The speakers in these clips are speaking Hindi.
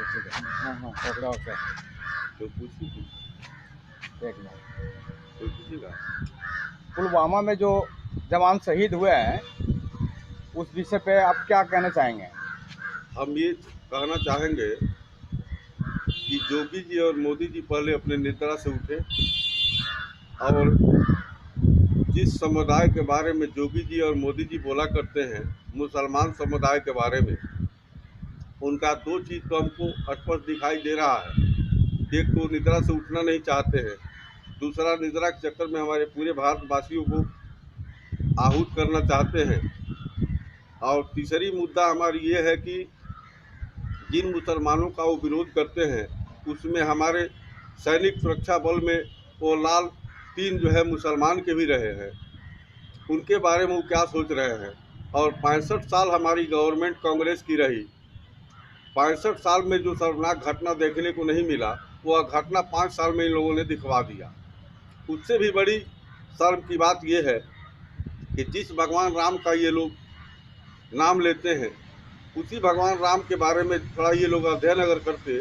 हाँ हाँ पकड़ा होता है। तो पूछी थी एक मिनट। कोई पूछेगा। पुलवामा में जो जवान शहीद हुए हैं उस विषय पे आप क्या कहना चाहेंगे? हम ये कहना चाहेंगे कि योगी जी और मोदी जी पहले अपने निद्रा से उठे और जिस समुदाय के बारे में योगी जी और मोदी जी बोला करते हैं, मुसलमान समुदाय के बारे में, उनका दो चीज़ तो हमको स्पष्ट दिखाई दे रहा है। एक तो निद्रा से उठना नहीं चाहते हैं, दूसरा निद्रा के चक्कर में हमारे पूरे भारतवासियों को आहूत करना चाहते हैं, और तीसरी मुद्दा हमारी ये है कि जिन मुसलमानों का वो विरोध करते हैं उसमें हमारे सैनिक सुरक्षा बल में वो लाल 3 जो है मुसलमान के भी रहे हैं, उनके बारे में वो क्या सोच रहे हैं। और 65 साल हमारी गवर्नमेंट कांग्रेस की रही, 65 साल में जो शर्मनाक घटना देखने को नहीं मिला वो घटना 5 साल में इन लोगों ने दिखवा दिया। उससे भी बड़ी शर्म की बात यह है कि जिस भगवान राम का ये लोग नाम लेते हैं, उसी भगवान राम के बारे में थोड़ा ये लोग अध्ययन अगर करते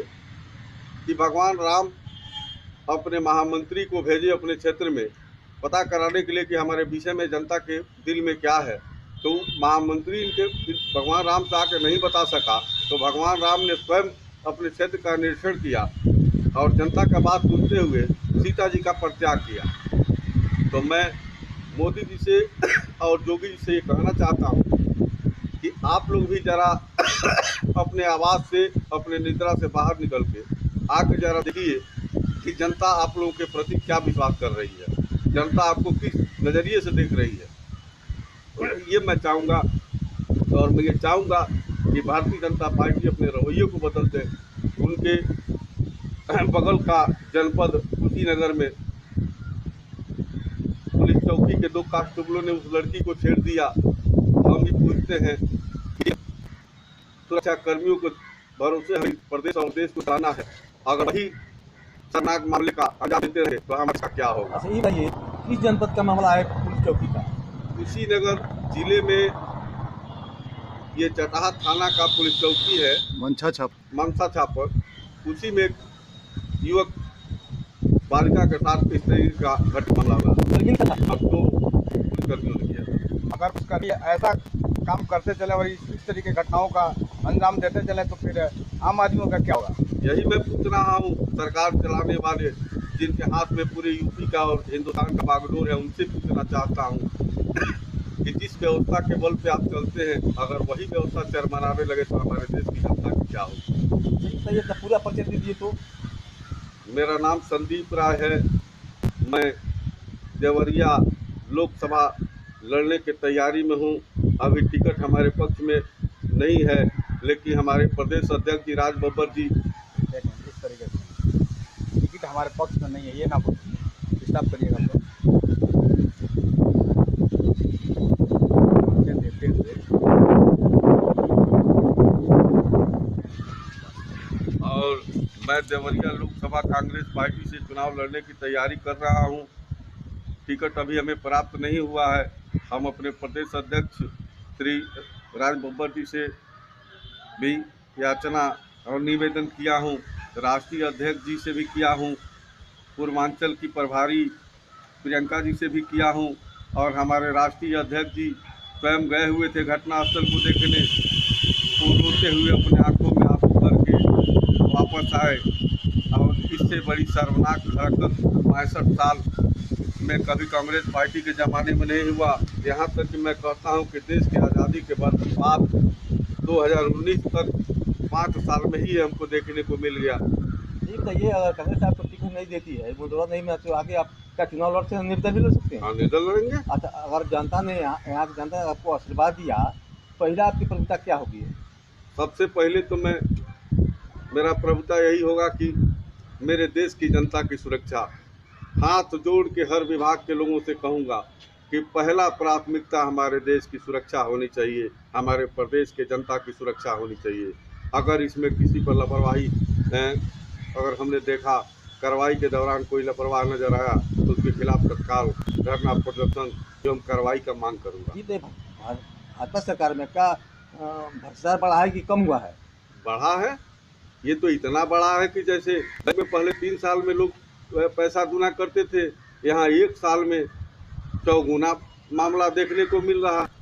कि भगवान राम अपने महामंत्री को भेजे अपने क्षेत्र में पता कराने के लिए कि हमारे विषय में जनता के दिल में क्या है, तो महामंत्री इनके भगवान राम से आके नहीं बता सका, तो भगवान राम ने स्वयं अपने क्षेत्र का निरीक्षण किया और जनता का बात सुनते हुए सीता जी का परित्याग किया। तो मैं मोदी जी से और योगी जी से ये कहना चाहता हूँ कि आप लोग भी जरा अपने आवाज़ से, अपने निद्रा से बाहर निकल के आके जरा देखिए कि जनता आप लोगों के प्रति क्या विश्वास कर रही है, जनता आपको किस नज़रिए से देख रही है। ये मैं चाहूँगा, और मैं ये चाहूँगा कि भारतीय जनता पार्टी अपने रवैये को बदल दे। उनके बगल का जनपद कुशीनगर में पुलिस चौकी के 2 कांस्टेबलों ने उस लड़की को छेड़ दिया। हम भी पूछते हैं कि सुरक्षा कर्मियों को भरोसे हमें प्रदेश और देश को चलाना है, अगर वही शर्मनाक मामले का अंजाम देते रहे तो हमारा क्या होगा। अच्छा ये बताइए किस जनपद का मामला है पुलिस चौकी का? कुशीनगर जिले में ये चटाहा थाना का पुलिस चौकी है, मनसा छापर। उसी में युवक बालिका के साथ इस तरीके का घटना मामला हुआ। अब तो पुलिसकर्मियों ने किया। अगर कभी ऐसा काम करते चले और इस तरीके की घटनाओं का अंजाम देते चले तो फिर आम आदमियों का क्या होगा? यही मैं पूछ रहा हूँ सरकार चलाने वाले जिनके हाथ में पूरे यूपी का और हिंदुस्तान का बागडोर है, उनसे पूछना चाहता हूँ कि जिस व्यवस्था के बल पे आप चलते हैं, अगर वही व्यवस्था चरमराने लगे तो हमारे देश की जनता की क्या होगी। ये पूरा परिचय दीजिए। तो मेरा नाम संदीप राय है, मैं देवरिया लोकसभा लड़ने की तैयारी में हूँ। अभी टिकट हमारे पक्ष में नहीं है, लेकिन हमारे प्रदेश अध्यक्ष जी राज बब्बर जी इस तरीके से टिकट हमारे पक्ष में नहीं है, ये ना बोलिए, स्टॉप करिएगा। और मैं देवरिया लोकसभा कांग्रेस पार्टी से चुनाव लड़ने की तैयारी कर रहा हूं। टिकट अभी हमें प्राप्त नहीं हुआ है। हम अपने प्रदेश अध्यक्ष श्री राज बब्बर जी से भी याचना और निवेदन किया हूं, राष्ट्रीय अध्यक्ष जी से भी किया हूं, पूर्वांचल की प्रभारी प्रियंका जी से भी किया हूं, और हमारे राष्ट्रीय अध्यक्ष जी स्वयं गए हुए थे घटनास्थल को देखने। वो रोते हुए अपने आंखों में आंसू भर के वापस आए। और इससे बड़ी शर्मनाक हरकत 65 साल में कभी कांग्रेस पार्टी के ज़माने में नहीं हुआ। यहाँ तक कि मैं कहता हूँ कि देश की आज़ादी के बाद 2019 तक 5 साल में ही हमको देखने को मिल गया। ठीक है, ये अगर कांग्रेस आपको टिकट नहीं देती है, वो नहीं में तो आगे आप क्या चुनाव लड़ से निर्दल भी लड़ सकते हैं? हाँ, निर्दल लड़ेंगे। अच्छा, अगर जनता ने यहाँ की जनता ने आपको आशीर्वाद दिया, पहला आपकी प्रमुखता क्या होगी? सबसे पहले तो मेरा प्रभुता यही होगा कि मेरे देश की जनता की सुरक्षा। हाथ जोड़ के हर विभाग के लोगों से कहूँगा कि पहला प्राथमिकता हमारे देश की सुरक्षा होनी चाहिए, हमारे प्रदेश के जनता की सुरक्षा होनी चाहिए। अगर इसमें किसी पर लापरवाही अगर हमने देखा, कार्रवाई के दौरान कोई लापरवाह नजर आया तो उसके खिलाफ तत्काल धरना प्रदर्शन एवं कार्रवाई का मांग करूँगा। भाजपा सरकार में क्या भ्रष्टाचार बढ़ा है कि कम हुआ है? बढ़ा है, ये तो इतना बड़ा है कि जैसे पहले 3 साल में लोग पैसा दूना करते थे, यहाँ 1 साल में चौगुना मामला देखने को मिल रहा है।